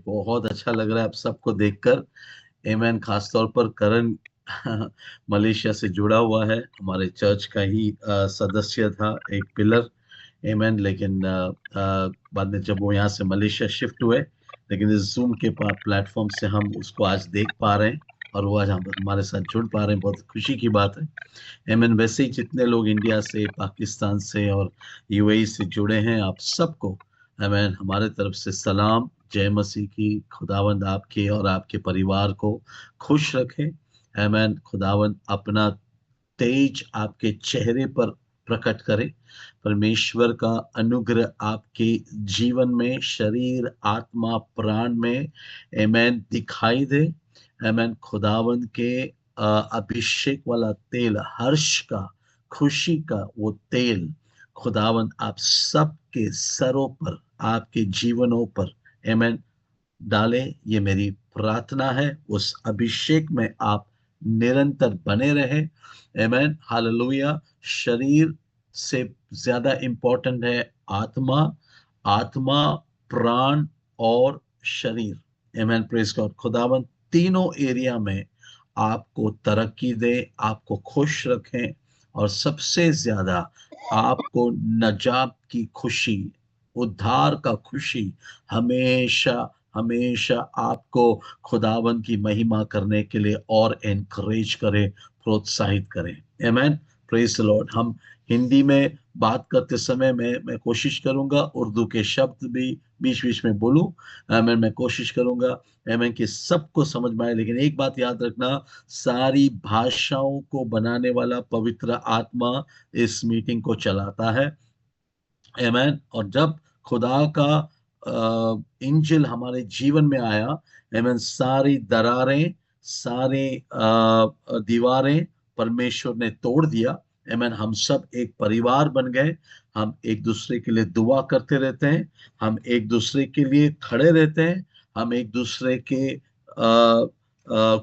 बहुत अच्छा लग रहा है आप सबको देखकर। एमएन, खासतौर पर करण मलेशिया से जुड़ा हुआ है, हमारे चर्च का ही सदस्य था, एक पिलर। एमएन, लेकिन बाद में जब वो यहाँ से मलेशिया शिफ्ट हुए, लेकिन इस जूम के प्लेटफॉर्म से हम उसको आज देख पा रहे हैं और वो आज हम हमारे साथ जुड़ पा रहे हैं, बहुत खुशी की बात है। एमएन, वैसे ही जितने लोग इंडिया से, पाकिस्तान से और यूएई से जुड़े हैं, आप सबको एमएन हमारे तरफ से सलाम, जय मसीह की। खुदावंद आपके और आपके परिवार को खुश रखे। एमएन, खुदावंद अपना तेज आपके चेहरे पर प्रकट करे। परमेश्वर का अनुग्रह आपके जीवन में, शरीर, आत्मा, प्राण में एमैन दिखाई दे। एमैन, खुदावंद के अभिषेक वाला तेल, हर्ष का, खुशी का वो तेल खुदावंद आप सबके सरों पर, आपके जीवनों पर एमैन डाले। ये मेरी प्रार्थना है, उस अभिषेक में आप निरंतर बने रहे। आमेन, हालेलुया। शरीर से ज्यादा इंपॉर्टेंट है आत्मा। आत्मा, प्राण और शरीर। आमेन, प्रेज गॉड। खुदावन तीनों एरिया में आपको तरक्की दे, आपको खुश रखें, और सबसे ज्यादा आपको नजात की खुशी, उद्धार का खुशी हमेशा हमेशा आपको खुदावन की महिमा करने के लिए और एनकरेज करे, प्रोत्साहित करें। आमेन, प्रेज द लॉर्ड। हम हिंदी में बात करते समय मैं कोशिश करूंगा उर्दू के शब्द भी बीच बीच में बोलूं। आमेन, मैं कोशिश करूंगा आमेन कि सबको समझ में आए। लेकिन एक बात याद रखना, सारी भाषाओं को बनाने वाला पवित्र आत्मा इस मीटिंग को चलाता है। आमेन। और जब खुदा का इंजिल हमारे जीवन में आया, आमेन, सारी दरारें, सारी दीवारें परमेश्वर ने तोड़ दिया। आमेन, हम सब एक परिवार बन गए। हम एक दूसरे के लिए दुआ करते रहते हैं, हम एक दूसरे के लिए खड़े रहते हैं, हम एक दूसरे के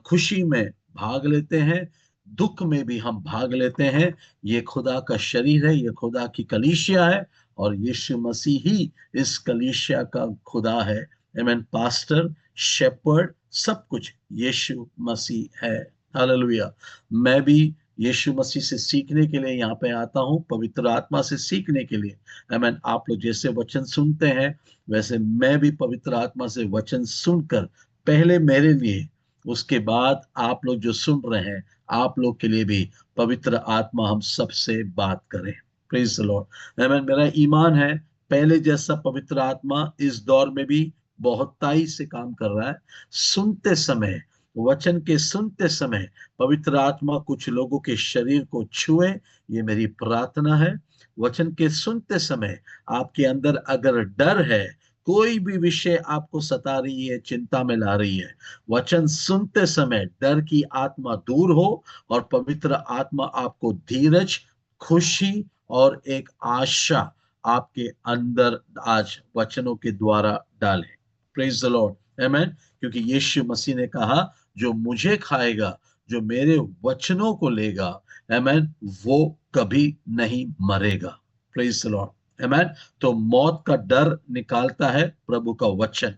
खुशी में भाग लेते हैं, दुख में भी हम भाग लेते हैं। ये खुदा का शरीर है, ये खुदा की कलीसिया है, और यीशु मसीह ही इस कलीसिया का खुदा है। आमेन। पास्टर, शेपर्ड, सब कुछ यीशु मसीह है। हालेलुया। मैं भी यीशु मसीह से सीखने के लिए यहाँ पे आता हूँ, पवित्र आत्मा से सीखने के लिए। आमेन। आप लोग जैसे वचन सुनते हैं, वैसे मैं भी पवित्र आत्मा से वचन सुनकर, पहले मेरे लिए, उसके बाद आप लोग जो सुन रहे हैं, आप लोग के लिए भी पवित्र आत्मा हम सबसे बात करें। Praise the Lord. आमीन। मेरा ईमान है, पहले जैसा पवित्र आत्मा इस दौर में भी बहुताई से काम कर रहा है। सुनते समय, वचन के सुनते समय पवित्र आत्मा कुछ लोगों के शरीर को छुए, ये मेरी प्रार्थना है। वचन के सुनते समय आपके अंदर अगर डर है, कोई भी विषय आपको सता रही है, चिंता में ला रही है, वचन सुनते समय डर की आत्मा दूर हो, और पवित्र आत्मा आपको धीरज, खुशी और एक आशा आपके अंदर आज वचनों के द्वारा डाले। Praise the Lord. आमेन। क्योंकि यीशु मसीह ने कहा, जो मुझे खाएगा, जो मेरे वचनों को लेगा, आमेन, वो कभी नहीं मरेगा। Praise the Lord. आमेन। तो मौत का डर निकालता है प्रभु का वचन।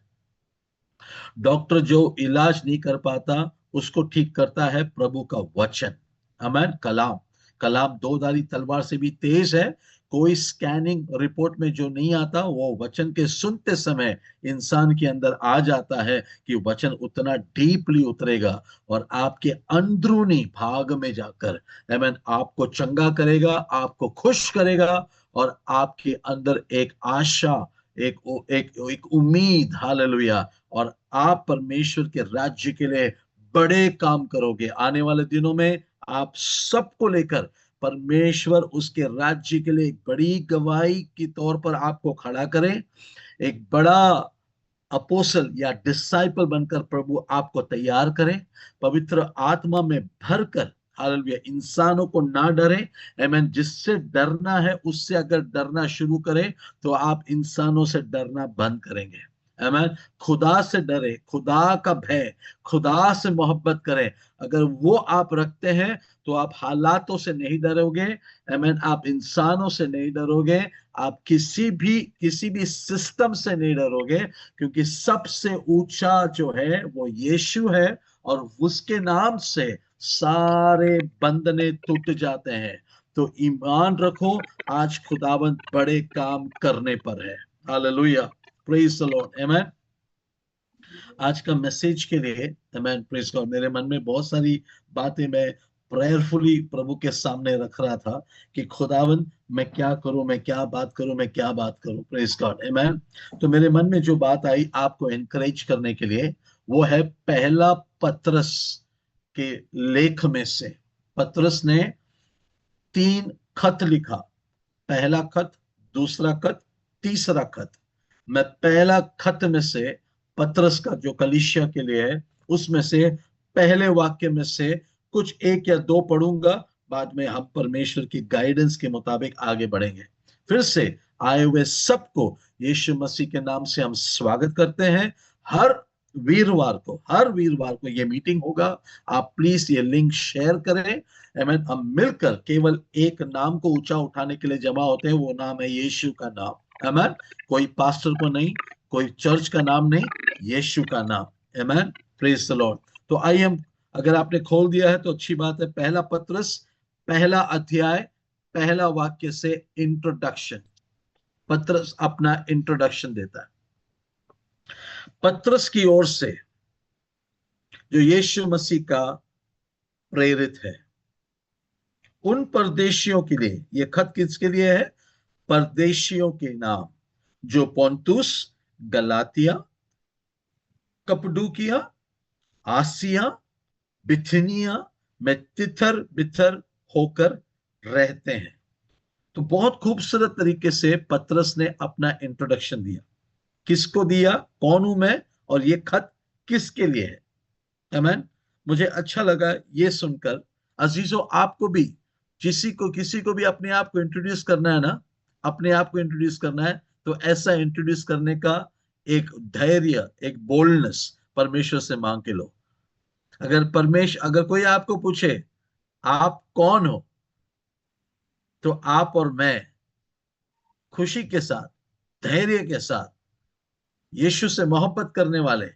डॉक्टर जो इलाज नहीं कर पाता, उसको ठीक करता है प्रभु का वचन। आमेन। कलाम, कलाम दो धारी तलवार से भी तेज है। कोई स्कैनिंग रिपोर्ट में जो नहीं आता, वो वचन के सुनते समय इंसान के अंदर आ जाता है कि वचन उतना डीपली उतरेगा और आपके अंदरूनी भाग में जाकर, आमेन, आपको चंगा करेगा, आपको खुश करेगा, और आपके अंदर एक आशा, एक एक एक उम्मीद, हालेलुया। और आप परमेश्वर के राज्य के लिए बड़े काम करोगे। आने वाले दिनों में आप सबको लेकर परमेश्वर उसके राज्य के लिए एक बड़ी गवाही के तौर पर आपको खड़ा करें। एक बड़ा अपोसल या डिसाइपल बनकर प्रभु आपको तैयार करें, पवित्र आत्मा में भरकर। हालेलुया। इंसानों को ना डरे। आमीन। जिससे डरना है, उससे अगर डरना शुरू करें, तो आप इंसानों से डरना बंद करेंगे। आमीन। खुदा से डरे, खुदा का भय, खुदा से मोहब्बत करें, अगर वो आप रखते हैं तो आप हालातों से नहीं डरोगे। आमीन। आप इंसानों से नहीं डरोगे, आप किसी भी सिस्टम से नहीं डरोगे, क्योंकि सबसे ऊंचा जो है वो यीशु है, और उसके नाम से सारे बंधने टूट जाते हैं। तो ईमान रखो, आज खुदावंत बड़े काम करने पर है। हालेलुया, प्रेज द लॉर्ड, आमेन। आज का मैसेज के लिए, आमेन, प्रेज गॉड, मेरे मन में बहुत सारी बातें मैं प्रेयरफुली प्रभु के सामने रख रहा था कि खुदावंत मैं क्या करूं, मैं क्या बात करूं, मैं क्या बात करूं, प्रेज गॉड, आमेन। तो मेरे मन में जो बात आई आपको एनकरेज करने के लिए, वो है पहला पत्रस के लेख में से। पत्रस ने 3 खत लिखा, पहला खत, दूसरा खत, तीसरा खत। मैं पहला खत में से, पत्रस का जो कलीसिया के लिए है, उसमें से पहले वाक्य में से कुछ 1 या 2 पढ़ूंगा। बाद में हम परमेश्वर की गाइडेंस के मुताबिक आगे बढ़ेंगे। फिर से आए हुए सबको यीशु मसीह के नाम से हम स्वागत करते हैं। हर वीरवार को ये मीटिंग होगा। आप प्लीज ये लिंक शेयर करें। आमीन। हम मिलकर केवल एक नाम को ऊंचा उठाने के लिए जमा होते हैं, वो नाम है यीशु का नाम। आमीन। कोई पास्टर को नहीं, कोई चर्च का नाम नहीं, यीशु का नाम। आमीन, प्रेज द लॉर्ड। तो आइए हम, अगर आपने खोल दिया है तो अच्छी बात है। पहला पत्रस, पहला अध्याय, पहला वाक्य से इंट्रोडक्शन। पत्रस अपना इंट्रोडक्शन देता है। पत्रस की ओर से, जो यीशु मसीह का प्रेरित है, उन परदेशियों के लिए, ये खत किसके लिए है? परदेशियों के नाम, जो पोंतुस, गलातिया, कपडुकिया, आसिया, बिथिनिया में तितर बितर होकर रहते हैं। तो बहुत खूबसूरत तरीके से पतरस ने अपना इंट्रोडक्शन दिया। किसको दिया? कौन हूं मैं, और ये खत किसके लिए है? आमीन। मुझे अच्छा लगा ये सुनकर। अजीजों, आपको भी, किसी को भी अपने आप को इंट्रोड्यूस करना है ना, अपने आप को इंट्रोड्यूस करना है, तो ऐसा इंट्रोड्यूस करने का एक धैर्य, एक बोल्डनेस परमेश्वर से मांग के लो। अगर कोई आपको पूछे आप कौन हो, तो आप और मैं खुशी के साथ, धैर्य के साथ, यीशु से मोहब्बत करने वाले,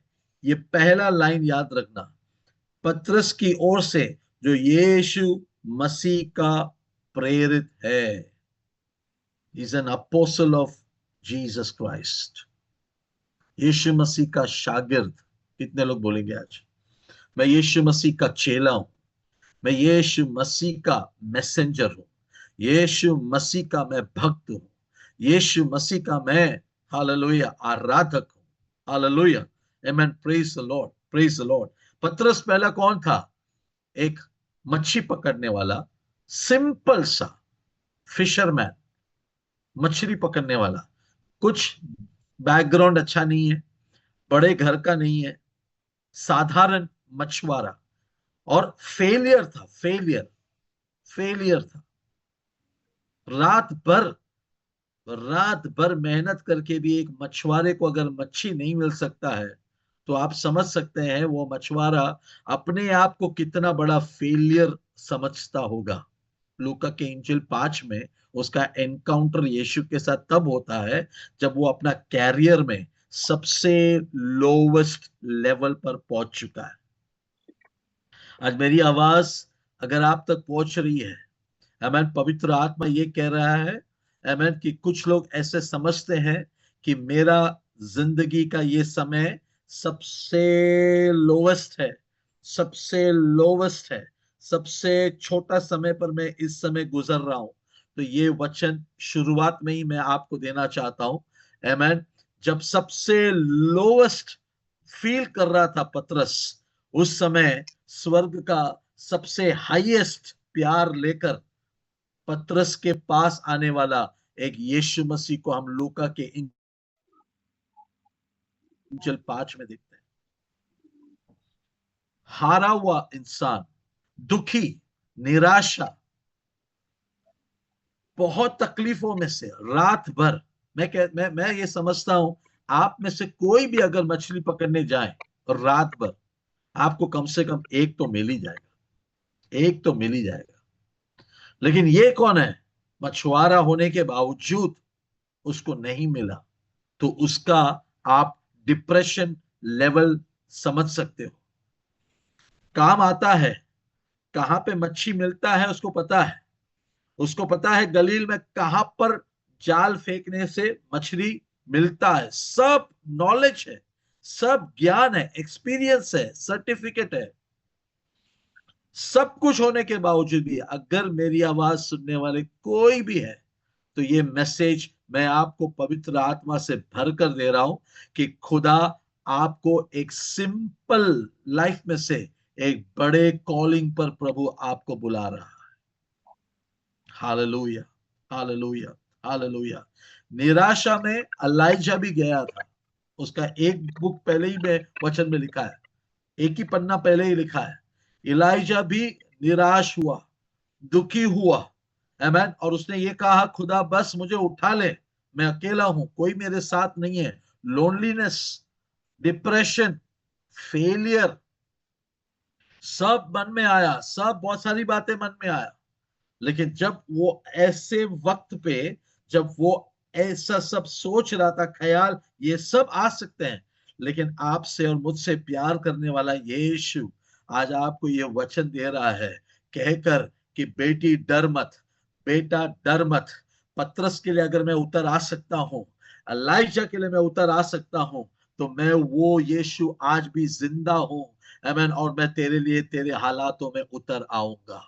ये पहला लाइन याद रखना। पत्रस की ओर से, जो यीशु मसीह का प्रेरित है, is an apostle of Jesus Christ. यीशु मसीह का शागिर्द। कितने लोग बोलेंगे आज, मैं यीशु मसीह का चेला हूं, मैं यीशु मसीह का मैसेंजर हूं, यीशु मसीह का मैं भक्त हूं, यीशु मसीह का मैं, हालेलुया, आराधक हूं। Hallelujah, amen, praise the Lord, praise the Lord. पतरस पहला कौन था? एक मच्छी पकड़ने वाला, सिंपल सा फिशरमैन, मछली पकड़ने वाला। कुछ बैकग्राउंड अच्छा नहीं है, बड़े घर का नहीं है, साधारण मछुआरा। और फेलियर था, फेलियर था। रात भर रात भर मेहनत करके भी एक मछुआरे को अगर मच्छी नहीं मिल सकता है, तो आप समझ सकते हैं वो मछुआरा अपने आप को कितना बड़ा फेलियर समझता होगा। लूका के इंजिल 5 में उसका एनकाउंटर यीशु के साथ तब होता है जब वो अपना कैरियर में सबसे लोवेस्ट लेवल पर पहुंच चुका है। आज मेरी आवाज अगर आप तक पहुंच रही है, आमीन, पवित्र आत्मा ये कह रहा है, आमीन, कि कुछ लोग ऐसे समझते हैं कि मेरा जिंदगी का ये समय सबसे लोवेस्ट है, सबसे लोवेस्ट है, सबसे छोटा समय पर मैं इस समय गुजर रहा हूं। तो ये वचन शुरुआत में ही मैं आपको देना चाहता हूं। आमीन। जब सबसे लोवेस्ट फील कर रहा था पतरस, उस समय स्वर्ग का सबसे हाईएस्ट प्यार लेकर पतरस के पास आने वाला एक यीशु मसीह को हम लूका के इंजिल 5 में देखते हैं। हारा हुआ इंसान, दुखी, निराशा, बहुत तकलीफों में से रात भर, मैं ये समझता हूं आप में से कोई भी अगर मछली पकड़ने जाए और रात भर, आपको कम से कम एक तो मिल ही जाएगा, एक तो मिल ही जाएगा। लेकिन ये कौन है, मछुआरा होने के बावजूद उसको नहीं मिला, तो उसका आप डिप्रेशन लेवल समझ सकते हो। काम आता है, कहां पे मच्छी मिलता है उसको पता है, उसको पता है गलील में कहां पर जाल फेंकने से मछली मिलता है, सब नॉलेज है, सब ज्ञान है, एक्सपीरियंस है, सर्टिफिकेट है। सब कुछ होने के बावजूद भी अगर मेरी आवाज सुनने वाले कोई भी है, तो ये मैसेज मैं आपको पवित्र आत्मा से भर कर दे रहा हूं कि खुदा आपको एक सिंपल लाइफ में से एक बड़े कॉलिंग पर प्रभु आपको बुला रहा है। Hallelujah, hallelujah, hallelujah. निराशा में एलाइजा भी गया था। उसका एक बुक पहले ही में वचन में लिखा है, एक ही पन्ना पहले ही लिखा है, इलाइजा भी निराश हुआ, दुखी हुआ। आमीन। और उसने ये कहा, खुदा बस मुझे उठा ले, मैं अकेला हूं, कोई मेरे साथ नहीं है। लोनलीनेस, डिप्रेशन, फेलियर, सब मन में आया, सब बहुत सारी बातें मन में आया। लेकिन जब वो ऐसे वक्त पे, जब वो ऐसा सब सोच रहा था, ख्याल ये सब आ सकते हैं, लेकिन आपसे और मुझसे प्यार करने वाला यीशु आज आपको ये वचन दे रहा है, कहकर कि बेटी डर मत, बेटा डर मत। पतरस के लिए अगर मैं उतर आ सकता हूं, एलाइजा के लिए मैं उतर आ सकता हूं, तो मैं वो यीशु आज भी जिंदा हूं। आमीन। और मैं तेरे लिए तेरे हालातों में उतर आऊंगा।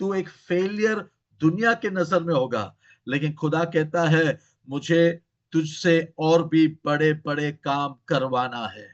तू एक फेलियर दुनिया के नजर में होगा, लेकिन खुदा कहता है मुझे तुझसे और भी बड़े बड़े काम करवाना है।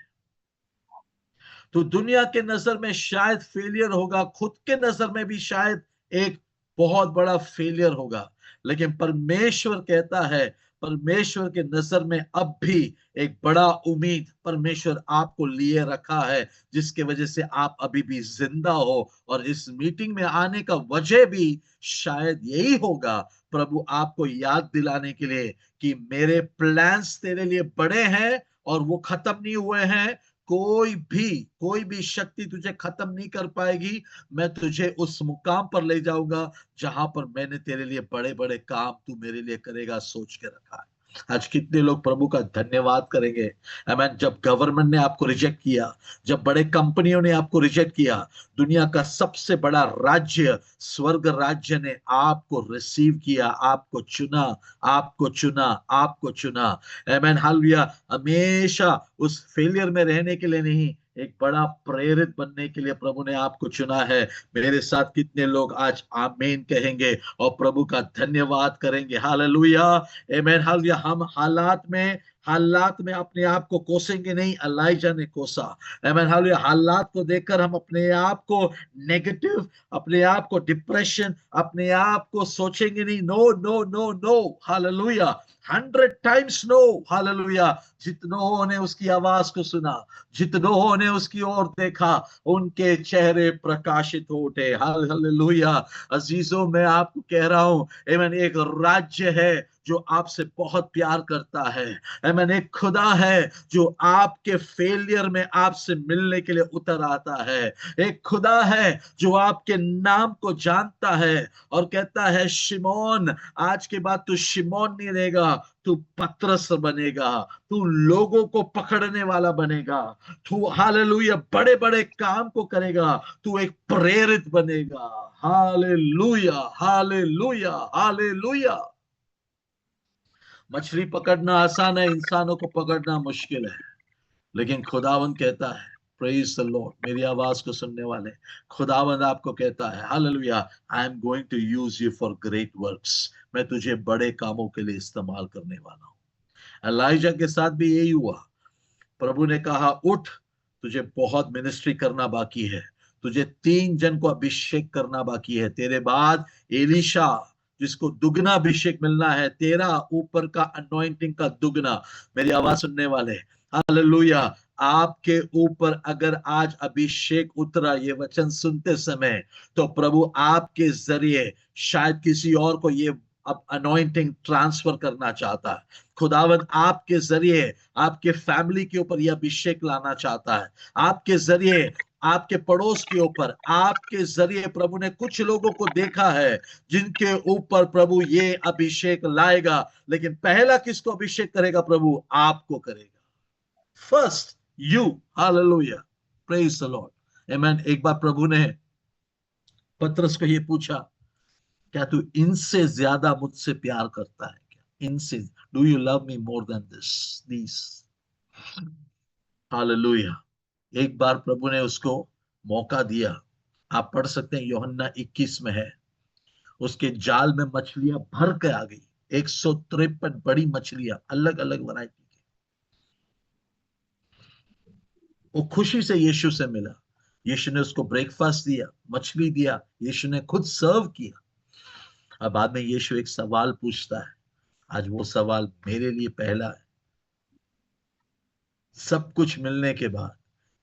तो दुनिया के नजर में शायद फेलियर होगा, खुद के नजर में भी शायद एक बहुत बड़ा फेलियर होगा, लेकिन परमेश्वर कहता है, परमेश्वर के नजर में अब भी एक बड़ा उम्मीद परमेश्वर आपको लिए रखा है, जिसके वजह से आप अभी भी जिंदा हो। और इस मीटिंग में आने का वजह भी शायद यही होगा, प्रभु आपको याद दिलाने के लिए कि मेरे प्लान्स तेरे लिए बड़े हैं और वो खत्म नहीं हुए हैं। कोई भी शक्ति तुझे खत्म नहीं कर पाएगी। मैं तुझे उस मुकाम पर ले जाऊंगा जहां पर मैंने तेरे लिए बड़े बड़े काम तू मेरे लिए करेगा सोच के रखा है। आज कितने लोग प्रभु का धन्यवाद करेंगे। आमीन। जब गवर्नमेंट ने आपको रिजेक्ट किया, जब बड़े कंपनियों ने आपको रिजेक्ट किया, दुनिया का सबसे बड़ा राज्य स्वर्ग राज्य ने आपको रिसीव किया, आपको चुना, आपको चुना, आपको चुना। आमीन, हालेलुया। हमेशा उस फेलियर में रहने के लिए नहीं, एक बड़ा प्रेरित बनने के लिए प्रभु ने आपको चुना है। मेरे साथ कितने लोग आज आमीन कहेंगे और प्रभु का धन्यवाद करेंगे। हालेलुया, आमीन, हालेलुया। हम हालात में अपने आप को कोसेंगे नहीं, एलाइजा ने कोसा। आमीन, हालेलुया। हालात को देखकर हम अपने आप को नेगेटिव, अपने आप को डिप्रेशन, अपने आप को सोचेंगे नहीं। No no no no, hallelujah. 100 times no, hallelujah. जितनों ने उसकी आवाज को सुना, जितनों ने उसकी ओर देखा, उनके चेहरे प्रकाशित हो उठे। हालेलुया। अजीजों, मैं आपको कह रहा हूं, आमीन, एक राज्य है जो आपसे बहुत प्यार करता है। आमीन। एक खुदा है जो आपके फेलियर में आपसे मिलने के लिए उतर आता है। एक खुदा है जो आपके नाम को जानता है और कहता है, शिमोन, आज के बाद तू शिमोन नहीं रहेगा, तू पतरस बनेगा, तू लोगों को पकड़ने वाला बनेगा, तू हालेलुया बड़े बड़े काम को करेगा, तू एक प्रेरित बनेगा। Hallelujah, hallelujah, hallelujah. मछली पकड़ना आसान है, इंसानों को पकड़ना मुश्किल है। लेकिन खुदावंद कहता है, प्रेज द लॉर्ड, मेरी आवाज को सुनने वाले, खुदावंद आपको कहता है, hallelujah, I am going to use you for great works. मैं तुझे बड़े कामों के लिए इस्तेमाल करने वाला हूं। एलाइजा के साथ भी यही हुआ। प्रभु ने कहा, उठ, तुझे बहुत मिनिस्ट्री करना बाकी है, तुझे 3 जन को अभिषेक करना बाकी है, तेरे बाद एलिशा, जिसको दुगना अभिषेक मिलना है, तेरा ऊपर का अनॉइंटिंग का दुगना। मेरी आवाज सुनने वाले, हालेलुया, आपके ऊपर अगर आज अभिषेक उतरा ये वचन सुनते समय, तो प्रभु आपके जरिए शायद किसी और को ये अब अनॉइंटिंग ट्रांसफर करना चाहता है। खुदावंद आपके जरिए आपके फैमिली के ऊपर यह अभिषेक लाना चाहता है। आपके जरिए आपके पड़ोस के ऊपर, आपके जरिए प्रभु ने कुछ लोगों को देखा है जिनके ऊपर प्रभु ये अभिषेक लाएगा। लेकिन पहला किसको अभिषेक करेगा? प्रभु आपको करेगा। First you. Hallelujah, praise the Lord, amen. एक बार प्रभु ने पतरस को ये पूछा, क्या तू इनसे ज्यादा मुझसे प्यार करता है क्या? इनसे, do you love me more than this? Hallelujah. एक बार प्रभु ने उसको मौका दिया। आप पढ़ सकते हैं, यूहन्ना 21 में है। उसके जाल में मछलियां भर के आ गई, 153 बड़ी मछलियां, अलग अलग वैरायटी की। वो खुशी से यीशु से मिला। यीशु ने उसको ब्रेकफास्ट दिया, मछली दिया, यीशु ने खुद सर्व किया। अब बाद में यीशु एक सवाल पूछता है। आज वो सवाल मेरे लिए पहला है। सब कुछ मिलने के बाद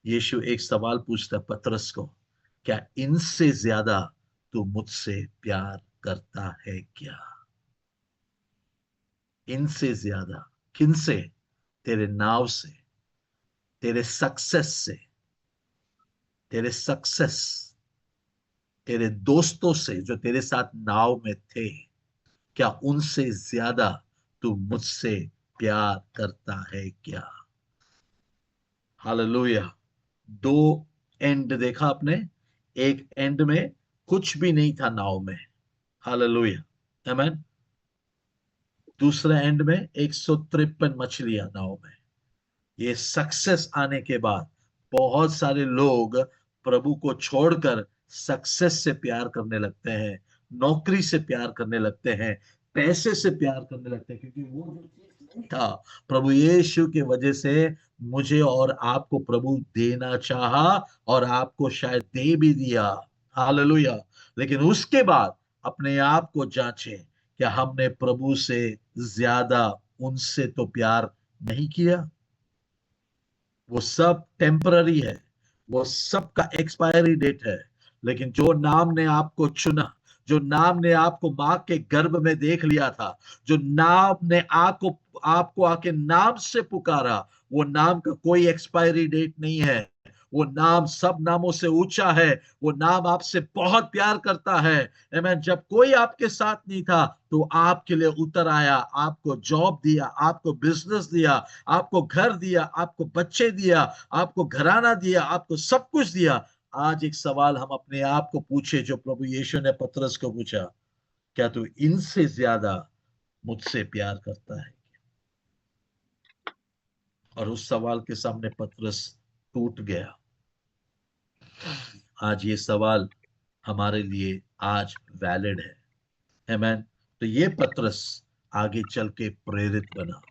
यीशु एक सवाल पूछता है पतरस को, क्या इनसे ज्यादा तू मुझसे प्यार करता है क्या? इनसे ज्यादा किनसे? तेरे नाव से, तेरे सक्सेस से, तेरे सक्सेस, तेरे दोस्तों से जो तेरे साथ नाव में थे, क्या उनसे ज्यादा तू मुझसे प्यार करता है क्या? हालेलुया। दो एंड देखा आपने। एक एंड में कुछ भी नहीं था नाव में। हालेलुया, आमेन। दूसरे एंड में 153 मछलियां नाव में। ये सक्सेस आने के बाद बहुत सारे लोग प्रभु को छोड़कर सक्सेस से प्यार करने लगते हैं, नौकरी से प्यार करने लगते हैं, पैसे से प्यार करने लगते हैं, क्योंकि वो जो चीज नहीं था प्रभु यीशु की वजह से मुझे और आपको प्रभु देना चाहा, और आपको शायद दे भी दिया। हालेलुया। लेकिन उसके बाद अपने आप को जांचें, क्या हमने प्रभु से ज्यादा उनसे तो प्यार नहीं किया? वो सब टेम्पररी है, वो सब का एक्सपायरी डेट है। लेकिन जो नाम ने आपको चुना, जो नाम ने आपको मां के गर्भ में देख लिया था, जो नाम ने आपको आपको आके नाम से पुकारा, वो नाम का कोई एक्सपायरी डेट नहीं है। वो नाम सब नामों से ऊंचा है। वो नाम आपसे बहुत प्यार करता है। आमीन। जब कोई आपके साथ नहीं था तो आपके लिए उतर आया, आपको जॉब दिया, आपको बिजनेस दिया, आपको घर दिया, आपको बच्चे दिया, आपको घराना दिया, आपको सब कुछ दिया। आज एक सवाल हम अपने आप को पूछे जो प्रभु यीशु ने पतरस को पूछा, क्या तू इनसे ज्यादा मुझसे प्यार करता है? और उस सवाल के सामने पतरस टूट गया। आज ये सवाल हमारे लिए आज वैलिड है। आमीन। तो ये पतरस आगे चल के प्रेरित बना,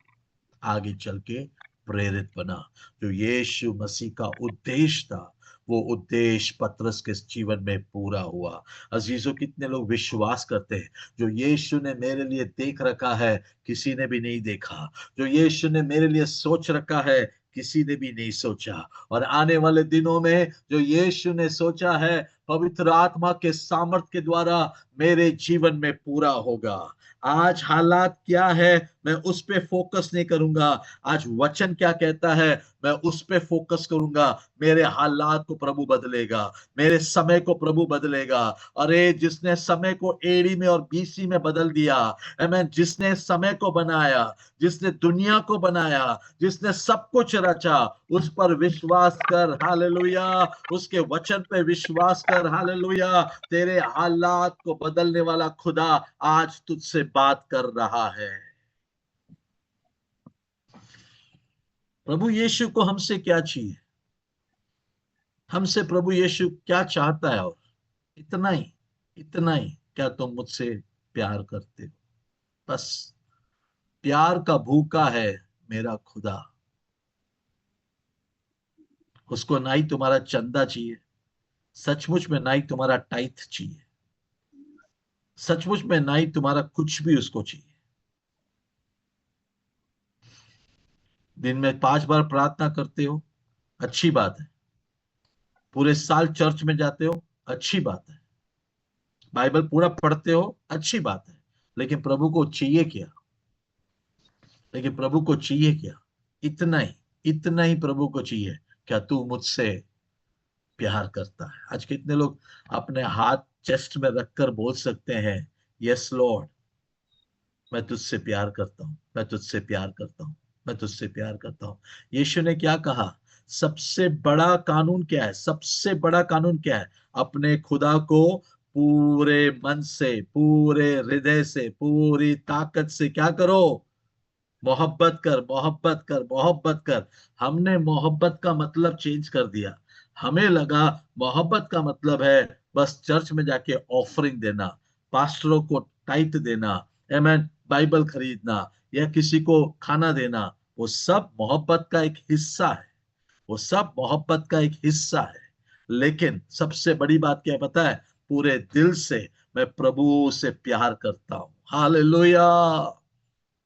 आगे चल के प्रेरित बना। जो यीशु मसीह का उद्देश्य था, वो उद्देश्य पतरस के जीवन में पूरा हुआ। अजीजों, कितने लोग विश्वास करते हैं, जो यीशु ने मेरे लिए देख रखा है किसी ने भी नहीं देखा, जो यीशु ने मेरे लिए सोच रखा है किसी ने भी नहीं सोचा, और आने वाले दिनों में जो यीशु ने सोचा है पवित्र आत्मा के सामर्थ के द्वारा मेरे जीवन में पूरा होगा। आज हालात क्या है मैं उस पे फोकस नहीं करूंगा। आज वचन क्या कहता है मैं उस पे फोकस करूंगा। मेरे हालात को प्रभु बदलेगा, मेरे समय को प्रभु बदलेगा। अरे जिसने समय को एडी में और बीसी में बदल दिया, आमीन, जिसने समय को बनाया, जिसने दुनिया को बनाया, जिसने सब कुछ रचा, उस पर विश्वास कर। हालेलुया। उसके वचन पे विश्वास कर। हालेलुया। तेरे हालात को बदलने वाला खुदा आज तुझसे बात कर रहा है। प्रभु यीशु को हमसे क्या चाहिए? हमसे प्रभु यीशु क्या चाहता है? और इतना ही, इतना ही, क्या तुम मुझसे प्यार करते हो? बस। प्यार का भूखा है मेरा खुदा। उसको ना ही तुम्हारा चंदा चाहिए, सचमुच में ना ही तुम्हारा टाइथ चाहिए, सचमुच में ना ही तुम्हारा कुछ भी उसको चाहिए। दिन में 5 बार प्रार्थना करते हो, अच्छी बात है। पूरे साल चर्च में जाते हो, अच्छी बात है। बाइबल पूरा पढ़ते हो, अच्छी बात है। लेकिन प्रभु को चाहिए क्या? लेकिन प्रभु को चाहिए क्या? इतना ही, इतना ही प्रभु को चाहिए। क्या तू मुझसे प्यार करता है? आज कितने लोग अपने हाथ चेस्ट में रखकर बोल सकते हैं, यस लॉर्ड, मैं तुझसे प्यार करता हूं, मैं तुझसे प्यार करता हूं, मैं तुझसे प्यार करता हूं। यीशु ने क्या कहा? सबसे बड़ा कानून क्या है? सबसे बड़ा कानून क्या है? अपने खुदा को पूरे मन से, पूरे हृदय से, पूरी ताकत से क्या करो? मोहब्बत कर, मोहब्बत कर, मोहब्बत कर। हमने मोहब्बत का मतलब चेंज कर दिया। हमें लगा मोहब्बत का मतलब है बस चर्च में जाके ऑफरिंग देना, पास्टरों को टाइट देना, आमेन, बाइबल खरीदना, या किसी को खाना देना। वो सब मोहब्बत का एक हिस्सा है। वो सब मोहब्बत का एक हिस्सा है। लेकिन सबसे बड़ी बात क्या है पता है? पूरे दिल से मैं प्रभु से प्यार करता हूं। हालेलुया।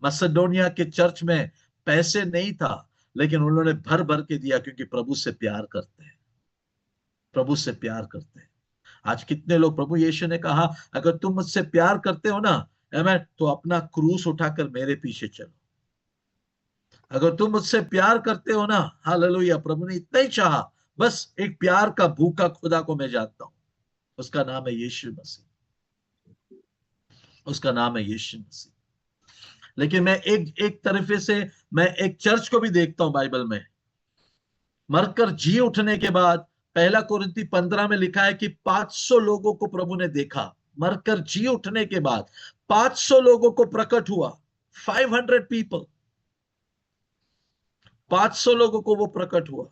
मसेडोनिया के चर्च में पैसे नहीं था, लेकिन उन्होंने भर भर के दिया, क्योंकि प्रभु से प्यार करते हैं, प्रभु से प्यार करते हैं। आज कितने लोग, प्रभु यीशु ने कहा, अगर तुम मुझसे प्यार करते हो ना, आमेन, तो अपना क्रूस उठाकर मेरे पीछे चलो। अगर तुम मुझसे प्यार करते हो ना, हालेलुया, प्रभु ने इतना ही चाहा, बस एक प्यार का भूखा खुदा को मैं जानता हूं, उसका नाम है यीशु मसीह, उसका नाम है यीशु मसीह। लेकिन मैं एक एक तरीके से मैं एक चर्च को भी देखता हूं बाइबल में, मरकर जी उठने के बाद। पहला कोरिन्थी 15 में लिखा है कि 500 लोगों को प्रभु ने देखा। मरकर जी उठने के बाद 500 लोगों को प्रकट हुआ। 500 पीपल, 500 लोगों को वो प्रकट हुआ।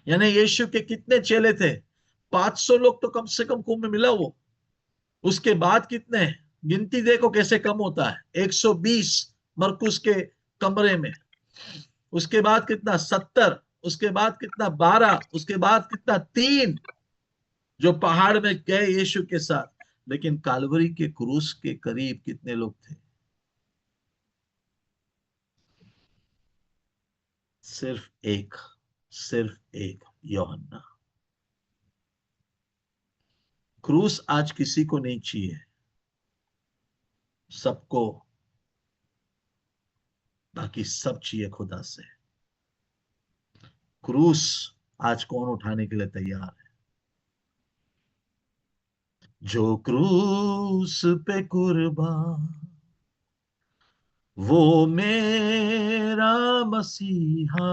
यानी यीशु के कितने चेले थे? 500 लोग तो कम से कम कुंभ में मिला वो। उसके बाद कितने? गिनती देखो कैसे कम होता है। 120 मरकुस के कमरे में। उसके बाद कितना? 70। उसके बाद कितना? 12। उसके बाद कितना? 3 जो पहाड़ में गए यीशु के साथ। लेकिन कालवरी के क्रूस के करीब कितने लोग थे? सिर्फ एक, सिर्फ एक, यूहन्ना। क्रूस आज किसी को नहीं चाहिए, सबको, बाकी सब चाहिए खुदा से। क्रूस आज कौन उठाने के लिए तैयार है? जो क्रूस पे कुर्बान, वो मेरा मसीहा।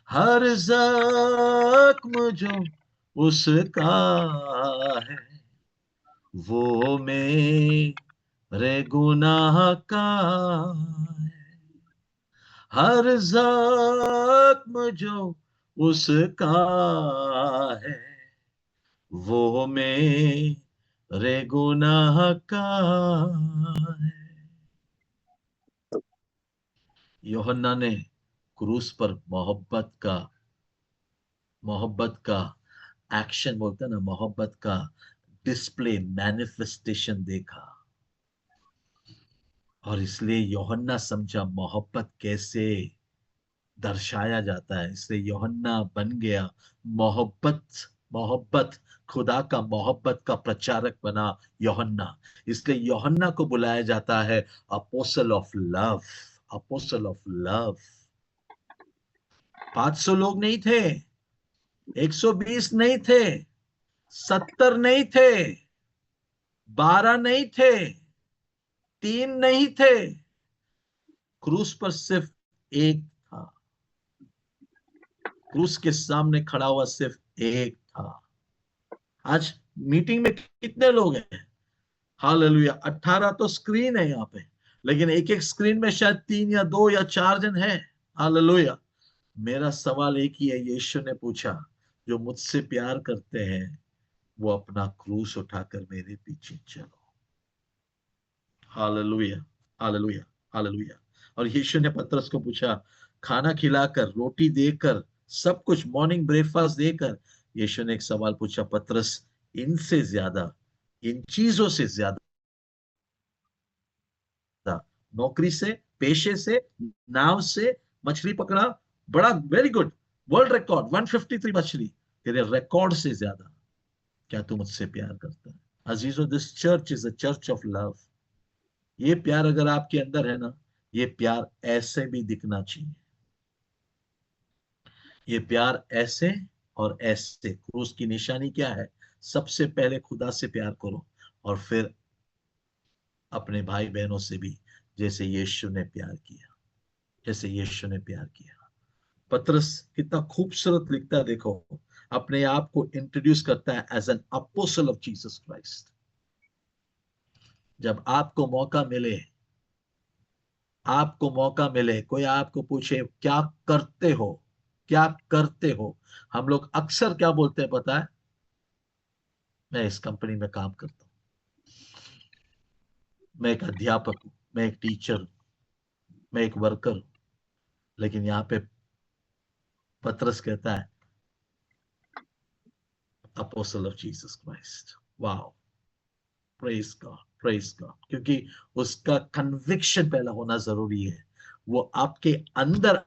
हर जख्म जो उसका है, वो मेरे गुनाह का है। हर जख्म जो उसका है, वो मेरे गुनाह का है। यूहन्ना ने क्रूस पर मोहब्बत का एक्शन, बोलते हैं ना, मोहब्बत का डिस्प्ले, मैनिफेस्टेशन देखा। और इसलिए यूहन्ना समझा मोहब्बत कैसे दर्शाया जाता है। इसलिए यूहन्ना बन गया मोहब्बत, मोहब्बत, खुदा का मोहब्बत का प्रचारक बना यूहन्ना। इसलिए यूहन्ना को बुलाया जाता है apostle of love, apostle of love. 500 लोग नहीं थे, 120 नहीं थे, 70 नहीं थे, 12 नहीं थे, 3 नहीं थे, क्रूस पर सिर्फ एक था। क्रूस के सामने खड़ा हुआ सिर्फ एक था। आज मीटिंग में कितने लोग हैं? हालेलुया, 18 तो स्क्रीन है यहाँ पे, लेकिन एक एक स्क्रीन में शायद 3 या 2 या 4 जन हैं। हालेलुया। मेरा सवाल एक ही है, यीशु ने पूछा, जो मुझसे प्यार करते हैं वो अपना क्रूस उठाकर मेरे पीछे चलो। Hallelujah, hallelujah, hallelujah. और यीशु ने पतरस को पूछा, खाना खिलाकर, रोटी देकर, सब कुछ, मॉर्निंग ब्रेकफास्ट देकर, यीशु ने एक सवाल पूछा, पतरस, इनसे ज्यादा, इन चीजों से ज्यादा, नौकरी से, पेशे से, नाव से मछली पकड़ा, बड़ा, वेरी गुड, वर्ल्ड रिकॉर्ड 153 मछली, तेरे रिकॉर्ड से ज्यादा क्या तू मुझसे प्यार करता है? अजीजों, this church is a church of love. ये प्यार अगर आपके अंदर है ना, ये प्यार ऐसे भी दिखना चाहिए। ये प्यार ऐसे और ऐसे। क्रूस की निशानी क्या है? सबसे पहले खुदा से प्यार करो, और फिर अपने भाई बहनों से भी, जैसे यीशु ने प्यार किया, जैसे यीशु ने प्यार किया। पतरस कितना खूबसूरत लिखता है, देखो। अपने आप को इंट्रोड्यूस करता है as an apostle of Jesus Christ. जब आपको मौका मिले, आपको मौका मिले, कोई आपको पूछे क्या करते हो, क्या करते हो, हम लोग अक्सर क्या बोलते हैं पता है? मैं इस कंपनी में काम करता हूँ, मैं एक अध्यापक हूँ, मैं एक टीचर हूँ, मैं एक वर्कर हूँ। लेकिन यहाँ पे पतरस कहता है apostle of Jesus Christ. Wow, praise God, praise God. क्योंकि उसका कन्विक्शन पहला होना जरूरी है, वो आपके अंदर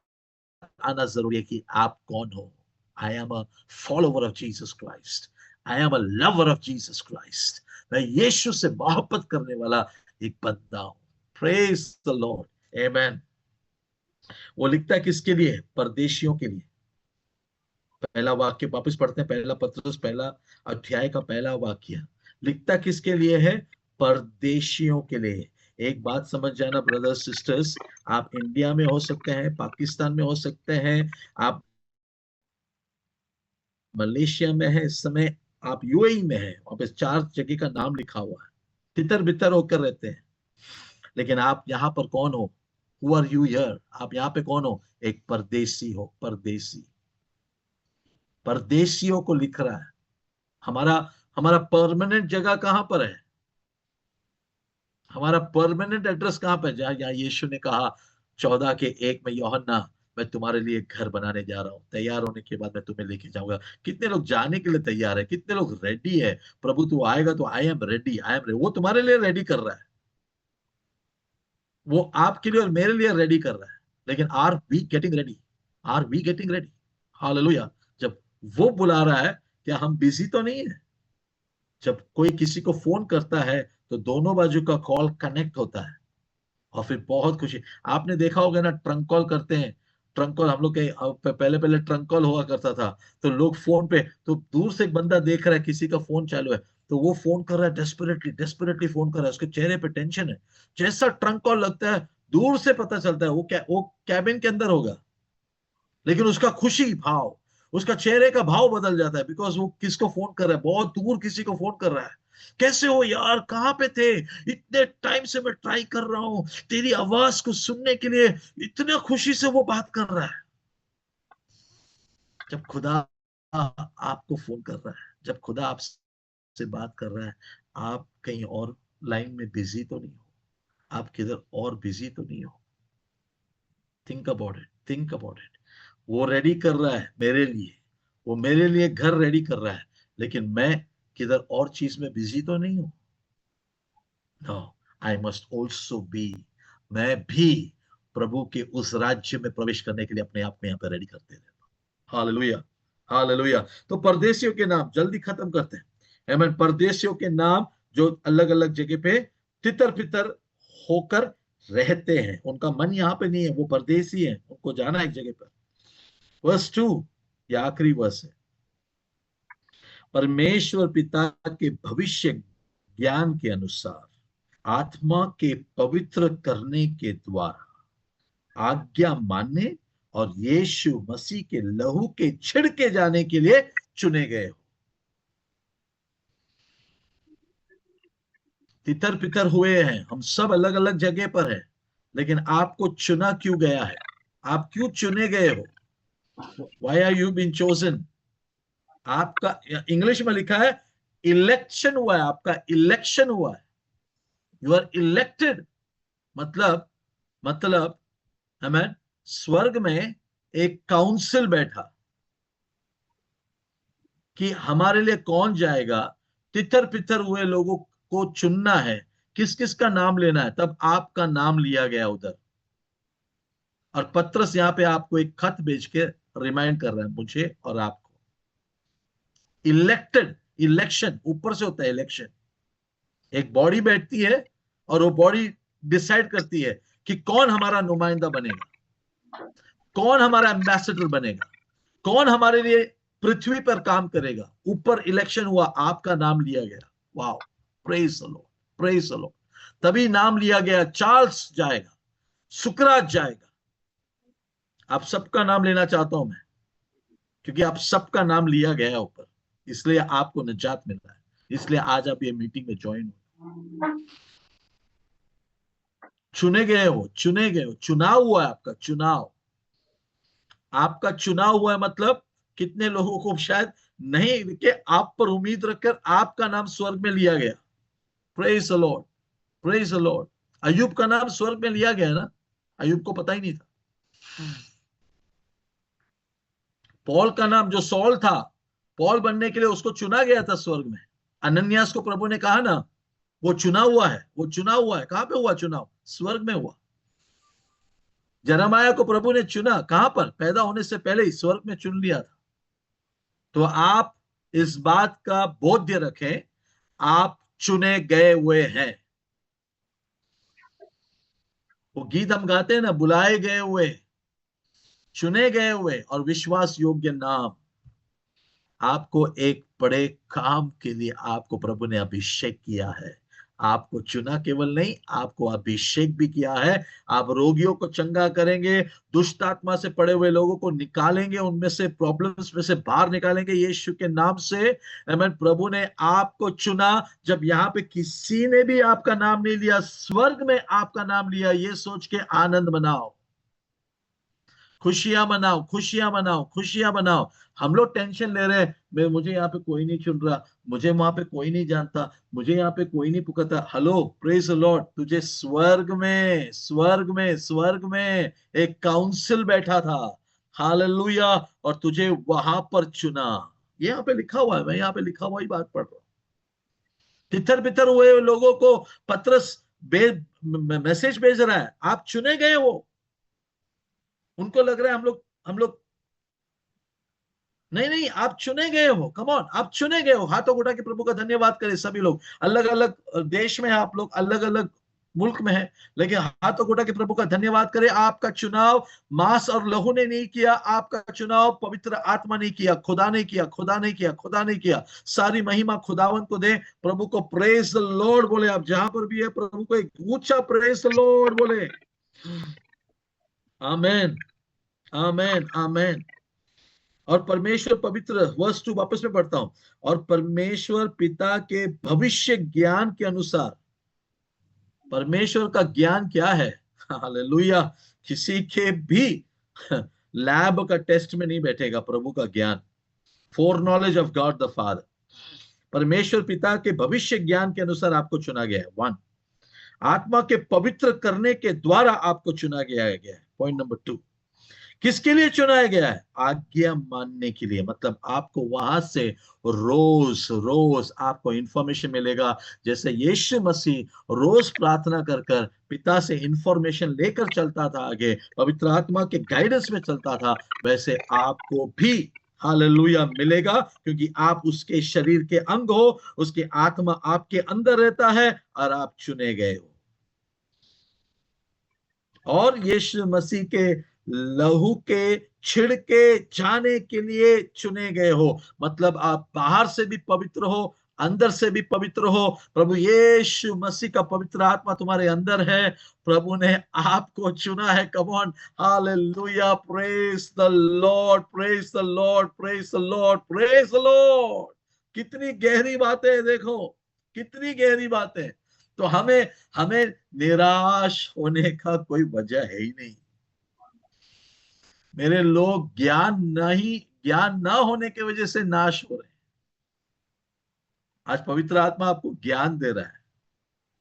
आना जरूरी है कि आप कौन हो। I am a follower of Jesus Christ, I am a lover of Jesus Christ. मैं यीशु से मोहब्बत करने वाला एक बंदा हूं। प्रेज द लॉर्ड, आमेन। वो लिखता है किसके लिए? परदेशियों के लिए। पहला वाक्य वापस पढ़ते हैं, पहला पत्रस पहला अध्याय का पहला वाक्य। लिखता किसके लिए है? परदेशियों के लिए। एक बात समझ जाना ब्रदर्स सिस्टर्स, आप इंडिया में हो सकते हैं, पाकिस्तान में हो सकते हैं, आप मलेशिया में है इस समय, आप यूएई में है, वहां पे 4 जगह का नाम लिखा हुआ है, तितर बितर होकर रहते हैं। लेकिन आप यहाँ पर कौन हो? Who are you here? आप यहाँ पे कौन हो? एक परदेसी हो, परदेसी। परदेशियों को लिख रहा है। हमारा हमारा परमानेंट जगह कहां पर है? हमारा परमानेंट एड्रेस कहां पर है? जहां यहाँ यीशु ने कहा 14 के 1 में, यूहन्ना मैं तुम्हारे लिए एक घर बनाने जा रहा हूं, तैयार होने के बाद मैं तुम्हें लेके जाऊंगा। कितने लोग जाने के लिए तैयार है? कितने लोग रेडी है? प्रभु तू आएगा तो I am ready, I am ready. वो तुम्हारे लिए रेडी कर रहा है, वो आपके लिए और मेरे लिए रेडी कर रहा है। लेकिन are we getting ready? Are we getting ready? Hallelujah. जब वो बुला रहा है, क्या हम बिजी तो नहीं है? जब कोई किसी को फोन करता है तो दोनों बाजू का कॉल कनेक्ट होता है, और फिर बहुत खुशी। आपने देखा होगा ना, ट्रंक कॉल करते हैं। ट्रंक कॉल हम लोग के पहले पहले ट्रंक कॉल हुआ करता था, तो लोग फोन पे, तो दूर से एक बंदा देख रहा है किसी का फोन चालू है, तो वो फोन कर रहा है, डेस्परेटली डेस्परेटली फोन कर रहा है, उसके चेहरे पे टेंशन है। जैसा ट्रंक कॉल लगता है, दूर से पता चलता है वो कैबिन के अंदर होगा, लेकिन उसका खुशी भाव, उसका चेहरे का भाव बदल जाता है, बिकॉज वो किसको फोन कर रहा है? बहुत दूर किसी को फोन कर रहा है। कैसे हो यार, कहाँ पे थे? इतने टाइम से मैं ट्राई कर रहा हूँ तेरी आवाज को सुनने के लिए। इतना खुशी से वो बात कर रहा है। जब खुदा आपको फोन कर रहा है, जब खुदा आपसे बात कर रहा है, आप कहीं और लाइन में बिजी तो नहीं हो? आप किधर और बिजी तो नहीं हो? Think about it, think about it. वो रेडी कर रहा है मेरे लिए, वो मेरे लिए घर रेडी कर रहा है, लेकिन मैं किधर और चीज में बिजी तो नहीं हूं? No, I must also be, मैं भी प्रभु के उस राज्य में प्रवेश करने के लिए अपने आप को यहाँ पर रेडी करते रहता हूँ। Hallelujah, hallelujah. तो परदेशियों के नाम जल्दी खत्म करते हैं। आमीन। परदेशियों के नाम जो अलग अलग जगह पे तितर बितर होकर रहते हैं, उनका मन यहाँ पे नहीं है, वो परदेसी है, उनको जाना है एक जगह पर। वर्स 2, ये आखिरी वर्स है। परमेश्वर पिता के भविष्य ज्ञान के अनुसार आत्मा के पवित्र करने के द्वारा आज्ञा मानने और यीशु मसीह के लहू के छिड़के जाने के लिए चुने गए हो। तितर पितर हुए हैं, हम सब अलग अलग जगह पर हैं, लेकिन आपको चुना क्यों गया है? आप क्यों चुने गए हो? Why are you been chosen? आपका इंग्लिश में लिखा है इलेक्शन हुआ है, आपका इलेक्शन हुआ है। You are elected. मतलब, मतलब हमें स्वर्ग में एक काउंसिल बैठा कि हमारे लिए कौन जाएगा। तितर पितर हुए लोगों को चुनना है, किस किस का नाम लेना है, तब आपका नाम लिया गया उधर। और पत्रस यहाँ पे आपको एक खत भेज के रिमाइंड कर रहा है, मुझे और आपको। इलेक्टेड, इलेक्शन ऊपर से होता है, इलेक्शन। एक बॉडी बैठती है और वो बॉडी डिसाइड करती है कि कौन हमारा नुमाइंदा बनेगा, कौन हमारा एम्बेसडर बनेगा, कौन हमारे लिए पृथ्वी पर काम करेगा। ऊपर इलेक्शन हुआ, आपका नाम लिया गया। Wow, praise the Lord, praise the Lord. तभी नाम लिया गया, चार्ल्स जाएगा, सुकरात जाएगा। आप सबका नाम लेना चाहता हूं मैं, क्योंकि आप सबका नाम लिया गया है ऊपर, इसलिए आपको निजात मिल रहा है। इसलिए आज आप ये मीटिंग में ज्वाइन हो, चुने गए हो, चुने गए हो, चुनाव हुआ है आपका, चुनाव आपका चुनाव हुआ है। मतलब कितने लोगों को शायद नहीं कि आप पर उम्मीद रखकर आपका नाम स्वर्ग में लिया गया। Praise the Lord, praise the Lord. अय्यूब का नाम स्वर्ग में लिया गया ना, अय्यूब को पता ही नहीं था। पॉल का नाम, जो सॉल था, पॉल बनने के लिए उसको चुना गया था स्वर्ग में। अनन्यास को प्रभु ने कहा ना, वो चुना हुआ है, वो चुना हुआ है। कहां पे हुआ चुनाव? स्वर्ग में हुआ। जरमाया को प्रभु ने चुना, कहां पर? पैदा होने से पहले ही स्वर्ग में चुन लिया था। तो आप इस बात का बोध्य रखें, आप चुने गए हुए हैं। वो गीत हम गाते हैं ना, बुलाए गए हुए, चुने गए हुए और विश्वास योग्य नाम। आपको एक बड़े काम के लिए आपको प्रभु ने अभिषेक किया है। आपको चुना केवल नहीं, आपको अभिषेक भी किया है। आप रोगियों को चंगा करेंगे, दुष्ट आत्मा से पड़े हुए लोगों को निकालेंगे, उनमें से प्रॉब्लम्स में से बाहर निकालेंगे यीशु के नाम से। आमीन। प्रभु ने आपको चुना। जब यहाँ पे किसी ने भी आपका नाम नहीं लिया, स्वर्ग में आपका नाम लिया। ये सोच के आनंद मनाओ, खुशियां मनाओ, खुशियां मनाओ, खुशियां मनाओ। हम लोग टेंशन ले रहे हैं, मुझे यहाँ पे कोई नहीं चुन रहा, मुझे वहां पे कोई नहीं जानता, मुझे यहाँ पे कोई नहीं पुकारता। हेलो, प्रेज द लॉर्ड, तुझे स्वर्ग में, स्वर्ग में, स्वर्ग में एक काउंसिल बैठा था। हालेलुया। और तुझे वहां पर चुना। ये यहाँ पे लिखा हुआ है, मैं यहाँ पे लिखा हुआ ही बात पढ़ रहा हूँ। तितर बितर हुए लोगों को पत्रस मैसेज भेज रहा है, आप चुने गए हो। उनको लग रहा है हम लोग नहीं नहीं, आप चुने गए हो। कम ऑन, आप चुने गए हो। हाथों को उठा के प्रभु का धन्यवाद करें सभी लोग। अलग अलग देश में है आप लोग, अलग अलग मुल्क में है, लेकिन हाथों को उठा के प्रभु का धन्यवाद करें। आपका चुनाव मांस और लहू ने नहीं किया, आपका चुनाव पवित्र आत्मा ने किया। खुदा ने किया, खुदा ने किया, खुदा ने किया। सारी महिमा खुदावन को दे। प्रभु को प्रेज द लॉर्ड बोले। आप जहां पर भी है, प्रभु को एक ऊंचा प्रेज द लॉर्ड बोले। आमेन, आमेन, आमेन। और परमेश्वर पवित्र, वर्स 2 वापस में पढ़ता हूं। और परमेश्वर पिता के भविष्य ज्ञान के अनुसार, परमेश्वर का ज्ञान क्या है? हालेलुया। किसी के भी लैब का टेस्ट में नहीं बैठेगा प्रभु का ज्ञान। For knowledge of God the father, परमेश्वर पिता के भविष्य ज्ञान के अनुसार आपको चुना गया है। 1, आत्मा के पवित्र करने के द्वारा आपको चुना गया है। पॉइंट नंबर 2, किसके लिए चुनाया गया है? आज्ञा मानने के लिए। मतलब आपको वहां से रोज रोज आपको इंफॉर्मेशन मिलेगा। जैसे यीशु मसीह रोज प्रार्थना कर कर पिता से इंफॉर्मेशन लेकर चलता था, आगे पवित्र आत्मा के गाइडेंस में चलता था, वैसे आपको भी हालेलुया मिलेगा, क्योंकि आप उसके शरीर के अंग हो। उसकी आत्मा आपके अंदर रहता है और आप चुने गए हो। और यीशु मसीह के लहू के छिड़के जाने के लिए चुने गए हो। मतलब आप बाहर से भी पवित्र हो, अंदर से भी पवित्र हो। प्रभु यीशु मसीह का पवित्र आत्मा तुम्हारे अंदर है। प्रभु ने आपको चुना है। Come on, hallelujah, praise the Lord, praise the Lord, praise the Lord, praise the Lord. कितनी गहरी बातें हैं, देखो कितनी गहरी बातें। तो हमें हमें निराश होने का कोई वजह है ही नहीं। मेरे लोग ज्ञान ना होने की वजह से नाश हो रहे हैं। आज पवित्र आत्मा आपको ज्ञान दे रहा है।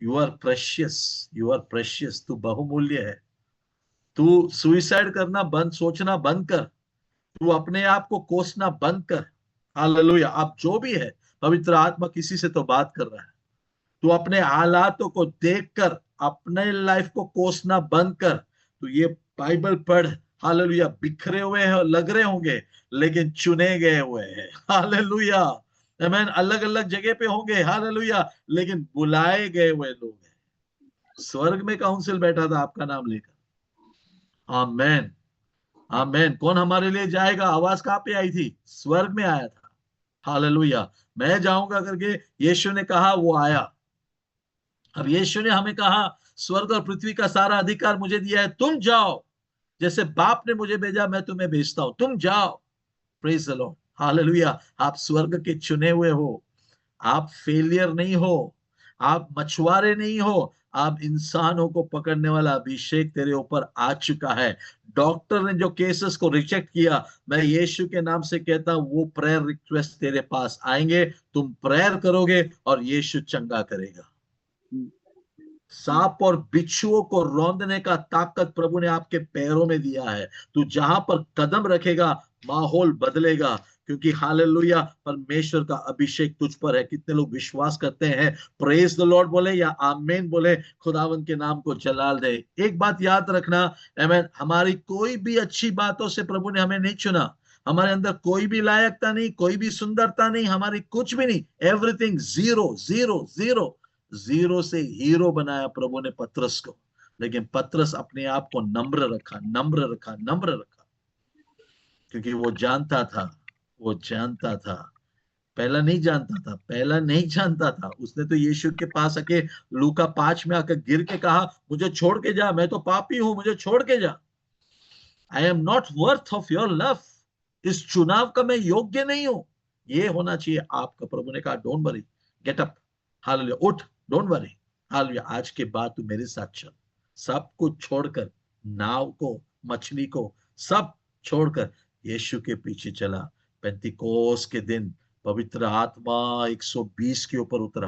You are precious, you are precious. तू बहुमूल्य है। तू सुइसाइड करना बंद, सोचना बंद कर। तू अपने आप को कोसना बंद कर। हालेलुया। आप जो भी है, पवित्र आत्मा किसी से तो बात कर रहा है। तू अपने हालातों को देखकर अपने लाइफ को कोसना बंद कर। तू ये बाइबल पढ़। हालेलुया। बिखरे हुए हैं, लग रहे होंगे, लेकिन चुने गए हुए हैं। हालेलुया। आमीन। अलग अलग जगह पे होंगे, हालेलुया, लेकिन बुलाए गए हुए लोग हैं। स्वर्ग में काउंसिल बैठा था आपका नाम लेकर। आमेन, आमेन। कौन हमारे लिए जाएगा? आवाज कहाँ पे आई थी? स्वर्ग में आया था। हालेलुया। मैं जाऊंगा करके यीशु ने कहा, वो आया। अब यीशु ने हमें कहा, स्वर्ग और पृथ्वी का सारा अधिकार मुझे दिया है, तुम जाओ, जैसे बाप ने मुझे भेजा मैं तुम्हें भेजता हूं, तुम जाओ। Praise the Lord, hallelujah. आप स्वर्ग के चुने हुए हो, आप फेलियर नहीं हो, आप मछुआरे नहीं हो, आप इंसानों को पकड़ने वाला अभिषेक तेरे ऊपर आ चुका है। डॉक्टर ने जो केसेस को रिजेक्ट किया, मैं यीशु के नाम से कहता हूं, वो प्रेयर रिक्वेस्ट तेरे पास आएंगे, तुम प्रेयर करोगे और यीशु चंगा करेगा। सांप और बिच्छुओं को रौंदने का ताकत प्रभु ने आपके पैरों में दिया है। तू जहां पर कदम रखेगा माहौल बदलेगा, क्योंकि हालेलुया, परमेश्वर का अभिषेक तुझ पर है। कितने लोग विश्वास करते हैं? प्रेज द लॉर्ड बोले या आमीन बोले, खुदावन के नाम को जलाल दे। एक बात याद रखना, आमीन, हमारी कोई भी अच्छी बातों से प्रभु ने हमें नहीं चुना। हमारे अंदर कोई भी लायकता नहीं, कोई भी सुंदरता नहीं, हमारी कुछ भी नहीं, everything zero, zero, zero. Zero से हीरो बनाया प्रभु ने पतरस को, लेकिन पतरस अपने आप को नम्र रखा, नम्र रखा, नम्र रखा, क्योंकि वो जानता था, वो जानता था। पहला नहीं जानता था, पहला नहीं जानता था। उसने तो यीशु के पास आके लूका 5 में आकर गिर के कहा, मुझे छोड़ के जा, मैं तो पापी हूं, मुझे छोड़ के जा। I am not worth of your love. इस चुनाव का मैं योग्य नहीं हूं। ये होना चाहिए आपका। प्रभु ने कहा, don't worry, get up, hallelujah, उठ, डोंट वरी, हालेलुया, आज के बाद तू मेरे साथ चल। सब कुछ छोड़कर, नाव को, मछली को, सब छोड़कर यीशु के पीछे चला। पेंतिकोस के दिन पवित्र आत्मा 120 के ऊपर उतरा।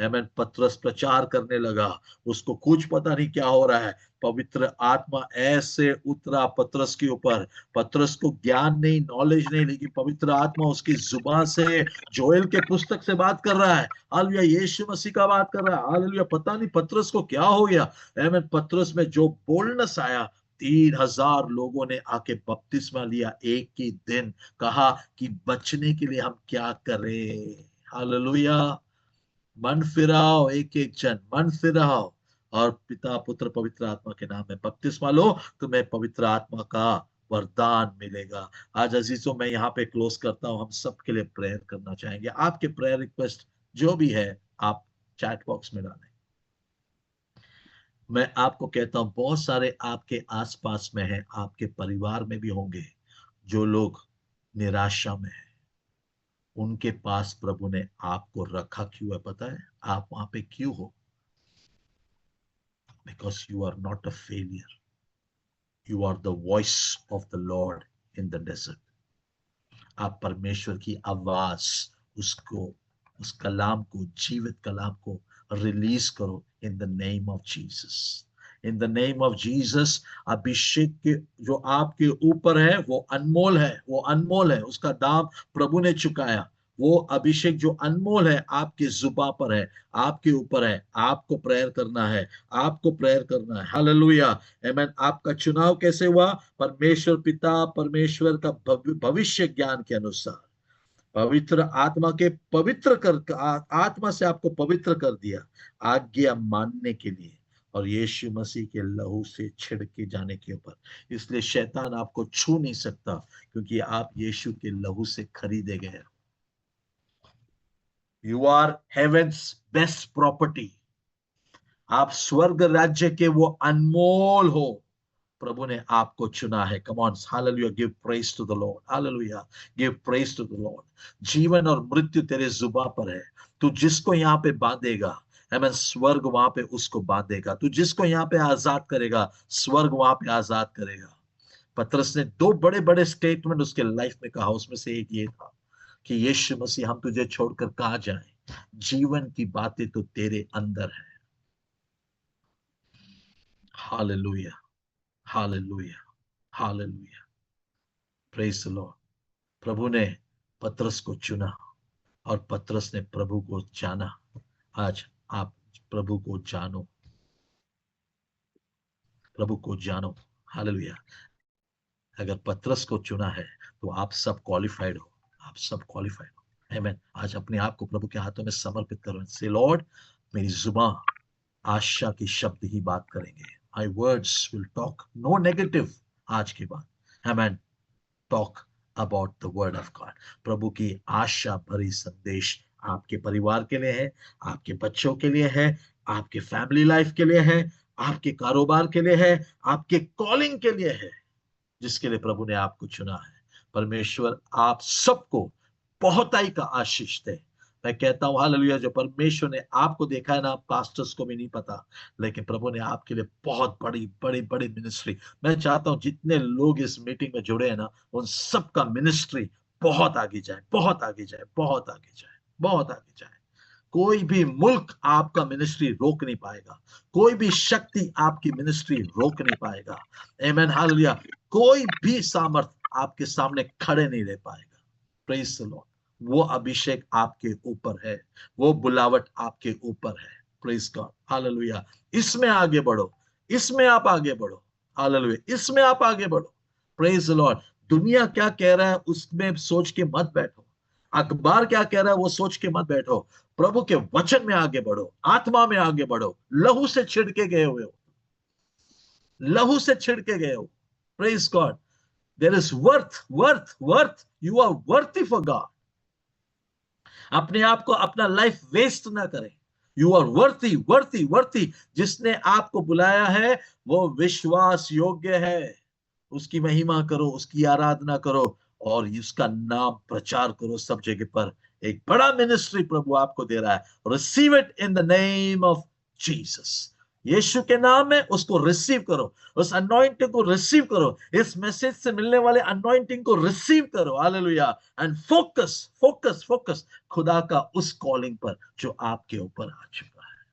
आमीन। पतरस प्रचार करने लगा, उसको कुछ पता नहीं क्या हो रहा है, पवित्र आत्मा ऐसे उतरा पतरस के ऊपर। पतरस को ज्ञान नहीं, नॉलेज नहीं, लेकिन पवित्र आत्मा उसकी जुबान से जोएल के पुस्तक से बात कर रहा है। हालेलुया, यीशु मसीह का बात कर रहा है। हालेलुया, पता नहीं पतरस को क्या हो गया। आमीन। पतरस में जो बोल्डनेस आया, 3,000 लोगों ने आके बपतिस्मा लिया एक ही दिन। कहा कि बचने के लिए हम क्या करें। हालेलुया। मन फिराओ, एक एक जन मन फिराओ, और पिता पुत्र पवित्र आत्मा के नाम में बपतिस्मा लो, तुम्हें पवित्र आत्मा का वरदान मिलेगा। आज अजीजों, मैं यहाँ पे क्लोज करता हूँ। हम सबके लिए प्रेयर करना चाहेंगे। आपके प्रेयर रिक्वेस्ट जो भी है, आप चैट बॉक्स में डालें। मैं आपको कहता हूं, बहुत सारे आपके आसपास में हैं, आपके परिवार में भी होंगे जो लोग निराशा में हैं। उनके पास प्रभु ने आपको रखा क्यों है पता है? आप वहां पे क्यों हो? Because you are not a failure, you are the voice of the Lord in the desert. आप परमेश्वर की आवाज, उसको, उस कलाम को, जीवित कलाम को रिलीज करो in the name of Jesus. In the name of Jesus. अभिषेक के जो आपके ऊपर है वो अनमोल है, वो अनमोल है, उसका दाम प्रभु ने चुकाया। वो अभिषेक जो अनमोल है आपकी जुबा पर है, आपके ऊपर है। आपको प्रेयर करना है, आपको प्रेयर करना है। हालेलुया, आमीन। आपका चुनाव कैसे हुआ? परमेश्वर पिता, परमेश्वर का भविष्य ज्ञान के अनुसार, पवित्र आत्मा के पवित्र कर, आत्मा से आपको पवित्र कर दिया, आज्ञा मानने के लिए, और यीशु मसीह के लहू से छिड़के जाने के ऊपर। इसलिए शैतान आपको छू नहीं सकता, क्योंकि आप यीशु के लहू से खरीदे गए। You are heaven's best property. आप स्वर्ग राज्य के वो अनमोल हो। प्रभु ने आपको चुना है। Come on, hallelujah, give praise to the Lord, hallelujah, give praise to the Lord. जीवन और मृत्यु तेरे जुबान पर है। तू जिसको यहाँ पे बांधेगा, मैं स्वर्ग वहां पे उसको बांधेगा। तू जिसको यहाँ पे आजाद करेगा, स्वर्ग वहां पे आजाद करेगा। पतरस ने 2 बड़े बड़े स्टेटमेंट उसके लाइफ में कहा। उसमें से एक ये था कि यीशु मसीह, हम तुझे छोड़कर कहां जाएं, जीवन की बातें तो तेरे अंदर है। Hallelujah, hallelujah, hallelujah, praise the Lord. प्रभु ने पतरस को चुना और पतरस ने प्रभु को जाना। आज आप प्रभु को जानो, प्रभु को जानो। हालेलुया। अगर पतरस को चुना है तो आप सब क्वालिफाइड हो, आप सब क्वालिफाइड हो। आमेन। आज अपने आप को प्रभु के हाथों में समर्पित करो। से लॉर्ड, मेरी जुबान आशा की शब्द ही बात करेंगे। My words will talk no negative आज के बाद। Amen. Talk about the word of God. प्रभु की आशा भरी संदेश आपके परिवार के लिए है, आपके बच्चों के लिए है, आपके फैमिली लाइफ के लिए है, आपके कारोबार के लिए है, आपके कॉलिंग के लिए है, जिसके लिए प्रभु ने आपको चुना है। परमेश्वर आप सबको बहुताई का आशीष दे। मैं कहता हूं हालेलुया, जो परमेश्वर ने आपको देखा है ना, पास्टर्स को भी नहीं पता, लेकिन प्रभु ने आपके लिए बहुत बड़ी बड़ी बड़ी मिनिस्ट्री। मैं चाहता हूं जितने लोग इस मीटिंग में जुड़े हैं ना, उन सबका मिनिस्ट्री बहुत आगे जाए, बहुत आगे जाए, बहुत आगे जाए, बहुत आगे जाए। कोई भी मुल्क आपका मिनिस्ट्री रोक नहीं पाएगा, कोई भी शक्ति आपकी मिनिस्ट्री रोक नहीं पाएगा। Amen hallelujah. कोई भी सामर्थ आपके सामने खड़े नहीं रह पाएगा। Praise the Lord. वो अभिषेक आपके ऊपर है, वो बुलावट आपके ऊपर है। Praise God hallelujah. इसमें आगे बढ़ो, इसमें आप आगे बढ़ो। हालेलुया, इसमें आप आगे बढ़ो। Praise the Lord. दुनिया क्या कह रहा है उसमें सोच के मत बैठो, अखबार क्या कह रहा है वो सोच के मत बैठो। प्रभु के वचन में आगे बढ़ो, आत्मा में आगे बढ़ो। लहू से छिड़के गए हुए हो, लहू से छिड़के गए हो। Praise God. There is worth, worth, worth. You are worthy for God. अपने आप को, अपना लाइफ वेस्ट ना करें। You are worthy, worthy, worthy. जिसने आपको बुलाया है वो विश्वास योग्य है। उसकी महिमा करो, उसकी आराधना करो, और उसका नाम प्रचार करो सब जगह पर। एक बड़ा मिनिस्ट्री प्रभु आपको दे रहा है। Receive it in the name of Jesus. यीशु के नाम में उसको रिसीव करो, उस अनॉइंटिंग को रिसीव करो, इस मैसेज से मिलने वाले अनॉइंटिंग को रिसीव करो। Hallelujah. And focus, focus, focus खुदा का उस कॉलिंग पर जो आपके ऊपर आ चुका है।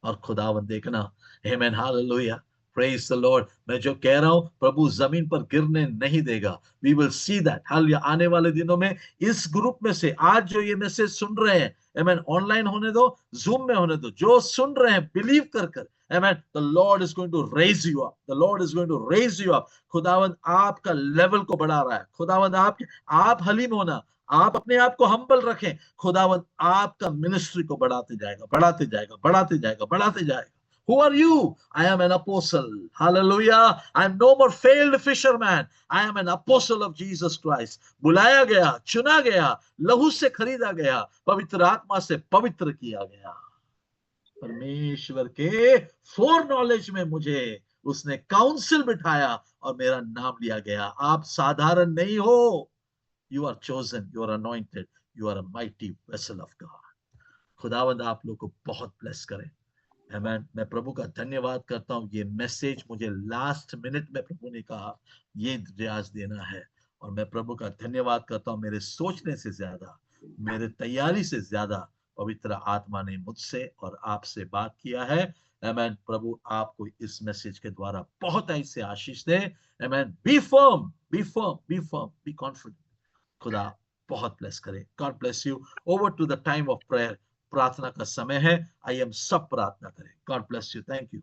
और खुदावन देखना, amen hallelujah, praise the Lord. मैं जो कह रहा हूं प्रभु जमीन पर गिरने नहीं देगा। We will see that. Hallelujah. आने वाले दिनों में इस ग्रुप में से आज जो ये मैसेज सुन रहे हैं, आमेन, ऑनलाइन होने दो, जूम में होने दो, जो सुन रहे हैं बिलीव कर कर, amen, the Lord is going to raise you up, the Lord is going to raise you up. खुदावंद आपका लेवल को बढ़ा रहा है। खुदावंद आप हलीम होना, आप अपने आप को हम्बल रखें। खुदावंद आपका मिनिस्ट्री को बढ़ाते जाएगा, बढ़ाते जाएगा, बढ़ाते जाएगा, बढ़ाते जाएगा। Who are you? I am an apostle. Hallelujah. I am no more failed fisherman. I am an apostle of Jesus Christ. बुलाया गया, चुना गया, लहू से खरीदा गया, पवित्र आत्मा से पवित्र किया गया। परमेश्वर के फोर नॉलेज में मुझे उसने काउंसिल बिठाया और मेरा नाम लिया गया। आप साधारण नहीं हो। You are chosen, you are anointed, you are a mighty vessel of God. खुदावंद आप लोग को बहुत ब्लेस करें। आमेन। मैं प्रभु का धन्यवाद करता हूँ। ये मैसेज मुझे लास्ट मिनट में प्रभु ने कहा ये रियाज देना है, और मैं प्रभु का धन्यवाद करता हूँ। मेरे सोचने से ज्यादा, मेरे तैयारी से ज्यादा पवित्र आत्मा ने मुझसे और आपसे बात किया है। आमेन। प्रभु आपको इस मैसेज के द्वारा बहुत ऐसे आशीष दे। Amen. Be firm, be firm, be firm, be confident. खुदा बहुत ब्लेस करे। God bless you. Over to the time of prayer. प्रार्थना का समय है। आइए हम सब प्रार्थना करें। God bless you. Thank you.